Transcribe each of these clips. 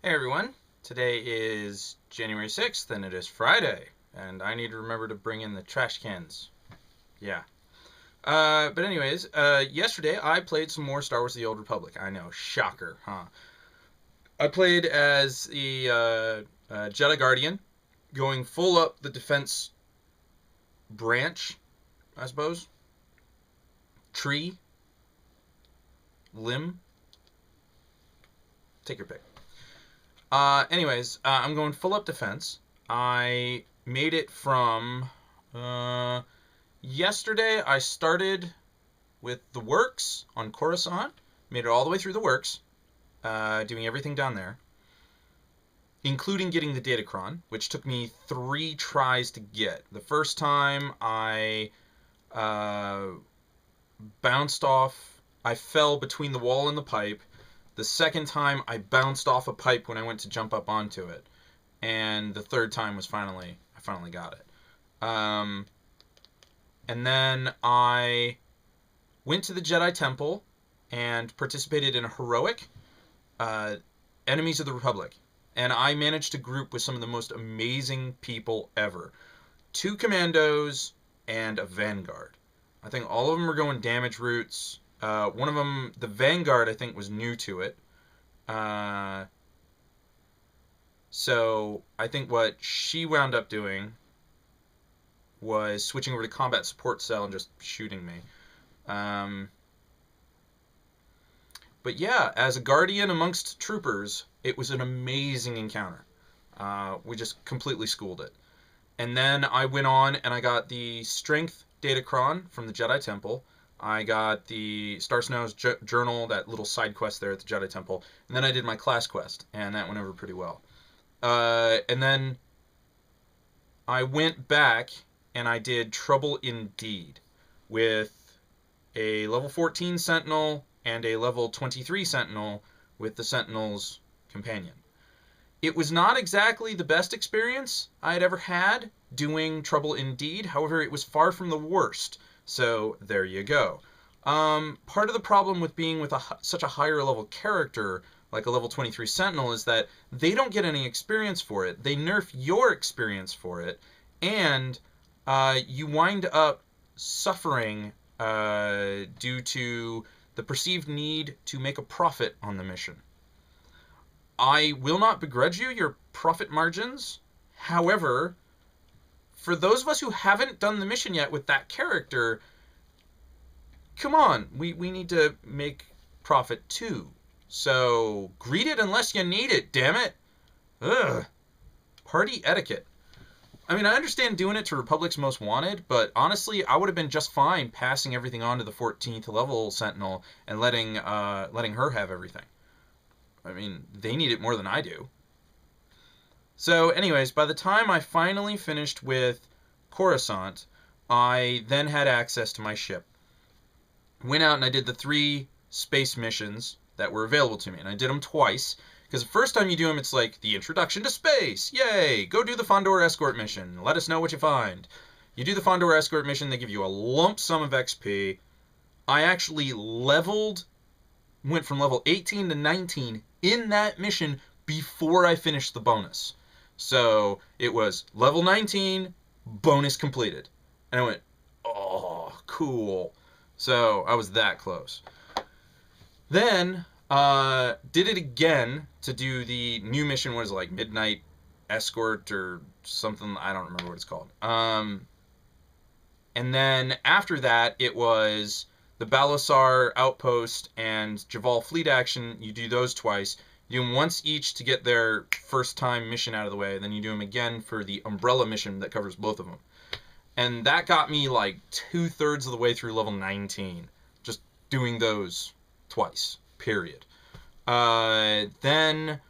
Hey everyone, today is January 6th and it is Friday, and I need to remember to bring in the trash cans. Yeah. But anyways, yesterday I played some more Star Wars The Old Republic. I know, shocker, huh? I played as the Jedi Guardian, going full up the defense branch, I suppose. Tree, limb, take your pick. I'm going full up defense. I made it from uh, yesterday. I started with the works on Coruscant, made it all the way through the works, doing everything down there, including getting the Datacron, which took me 3 tries to get. The first time I uh, bounced off, I fell between the wall and the pipe. The second time I bounced off a pipe when I went to jump up onto it, and the third time was I finally got it. And then I went to the Jedi Temple and participated in a heroic, uh, Enemies of the Republic. And I managed to group with some of the most amazing people ever. 2 commandos and a vanguard. I think all of them were going damage routes. One of them, the vanguard, I think was new to it. Uh, so I think what she wound up doing was switching over to combat support cell and just shooting me. Um, But yeah, as a guardian amongst troopers, it was an amazing encounter. We just completely schooled it. And then I went on and I got the Strength Datacron from the Jedi Temple. I got the Star Snow's Journal, that little side quest there at the Jedi Temple. And then I did my class quest, and that went over pretty well. And then I went back and I did Trouble Indeed with a level 14 Sentinel and a level 23 Sentinel with the Sentinel's companion. It was not exactly the best experience I had ever had doing Trouble Indeed. However, it was far from the worst. So there you go. Part of the problem with being with such a higher level character like a level 23 Sentinel is that they don't get any experience for it. They nerf your experience for it, and you wind up suffering due to the perceived need to make a profit on the mission. I will not begrudge you your profit margins. However, for those of us who haven't done the mission yet with that character, come on, we need to make profit too. So, greet it unless you need it, damn it. Ugh. Party etiquette. I mean, I understand doing it to Republic's Most Wanted, but honestly, I would have been just fine passing everything on to the 14th level Sentinel and letting her have everything. I mean, they need it more than I do. So, anyways, by the time I finally finished with Coruscant, I then had access to my ship. Went out and I did the 3 space missions that were available to me, and I did them twice. Because the first time you do them, it's like the introduction to space. Yay! Go do the Fondor escort mission. Let us know what you find. You do the Fondor escort mission, they give you a lump sum of XP. I actually went from level 18 to 19 in that mission before I finished the bonus. So it was level 19, bonus completed. And I went, oh, cool. So I was that close. Then did it again to do the new mission. What is it, like Midnight Escort or something? I don't remember what it's called. And then after that, it was the Balasar Outpost and Javal Fleet Action. You do those twice. You do them once each to get their first time mission out of the way. Then you do them again for the Umbrella mission that covers both of them. And that got me like 2/3 of the way through level 19. Just doing those twice, period. Then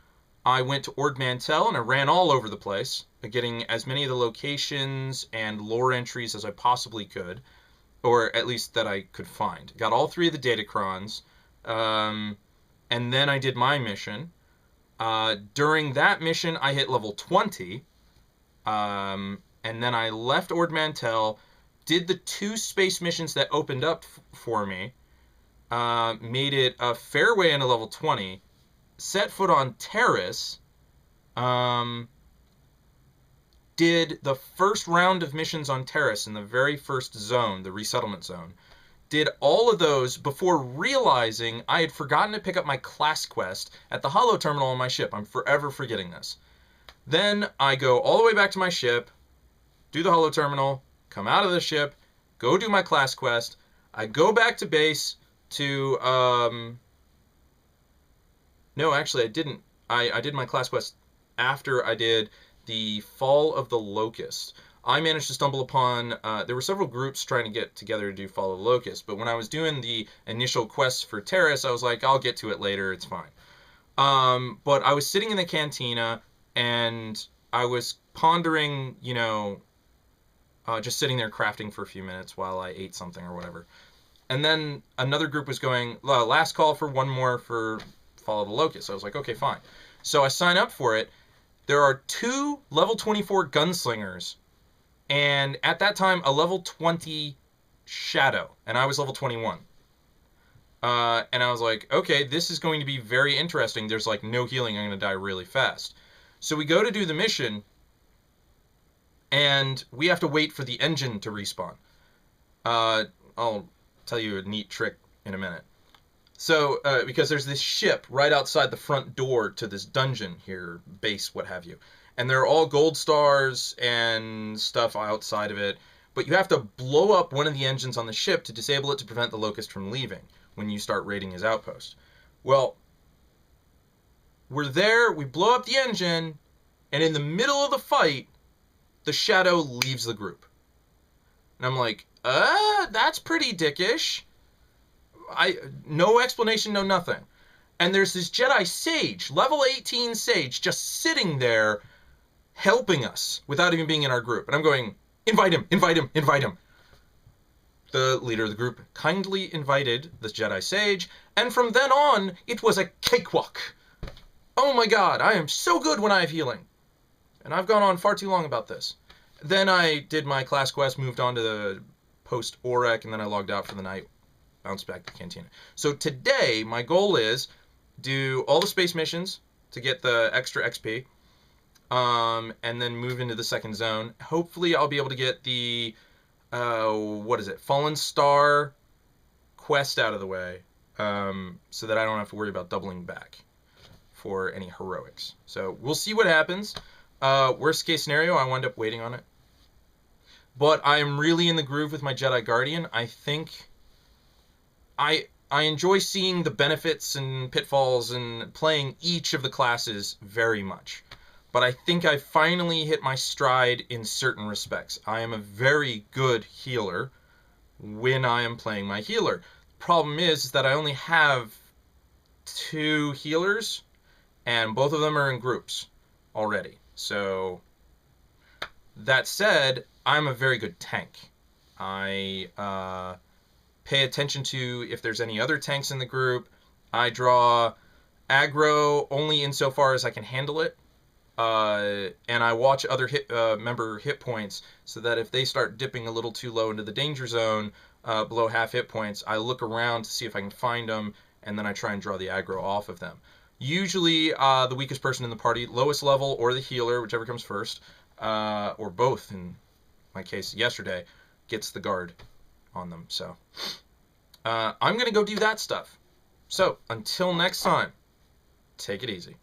I went to Ord Mantell and I ran all over the place, getting as many of the locations and lore entries as I possibly could, or at least that I could find. Got all 3 of the Datacrons, and then I did my mission. During that mission, I hit level 20, and then I left Ord Mantell, did the 2 space missions that opened up for me, made it a fair way into level 20, set foot on Terrace, did the first round of missions on Terrace in the very first zone, the resettlement zone. Did all of those before realizing I had forgotten to pick up my class quest at the holo terminal on my ship. I'm forever forgetting this. Then I go all the way back to my ship, do the holo terminal, come out of the ship, go do my class quest. I go back to base to, no, actually I didn't. I did my class quest after I did the Fall of the Locust. I managed to stumble upon, there were several groups trying to get together to do Fall of the Locust, but when I was doing the initial quests for Terrace, I was like, I'll get to it later, it's fine. But I was sitting in the cantina, and I was pondering, you know, just sitting there crafting for a few minutes while I ate something or whatever. And then another group was going, last call for one more for Fall of the Locust. I was like, okay, fine. So I sign up for it. There are 2 level 24 gunslingers, and at that time, a level 20 Shadow, and I was level 21. And I was like, okay, this is going to be very interesting. There's like no healing. I'm going to die really fast. So we go to do the mission, and we have to wait for the engine to respawn. I'll tell you a neat trick in a minute. So, because there's this ship right outside the front door to this dungeon here, base, what have you. And there are all gold stars and stuff outside of it. But you have to blow up one of the engines on the ship to disable it to prevent the Locust from leaving when you start raiding his outpost. Well, we're there, we blow up the engine, and in the middle of the fight, the Shadow leaves the group. And I'm like, that's pretty dickish. No explanation, no nothing. And there's this Jedi Sage, level 18 Sage, just sitting there helping us without even being in our group. And I'm going, invite him, invite him, invite him. The leader of the group kindly invited the Jedi Sage, and from then on, it was a cakewalk. Oh my god, I am so good when I have healing. And I've gone on far too long about this. Then I did my class quest, moved on to the post-Orek, and then I logged out for the night, bounced back to the cantina. So today, my goal is do all the space missions to get the extra XP, and then move into the second zone. Hopefully, I'll be able to get the, Fallen Star quest out of the way, so that I don't have to worry about doubling back for any heroics. So we'll see what happens. Worst case scenario, I wind up waiting on it. But I'm really in the groove with my Jedi Guardian. I think I enjoy seeing the benefits and pitfalls and playing each of the classes very much. But I think I finally hit my stride in certain respects. I am a very good healer when I am playing my healer. Problem is that I only have 2 healers, and both of them are in groups already. So, that said, I'm a very good tank. I pay attention to if there's any other tanks in the group. I draw aggro only insofar as I can handle it. And I watch other member hit points so that if they start dipping a little too low into the danger zone, below half hit points, I look around to see if I can find them, and then I try and draw the aggro off of them. Usually, the weakest person in the party, lowest level, or the healer, whichever comes first, or both, in my case yesterday, gets the guard on them. So, I'm going to go do that stuff. So, until next time, take it easy.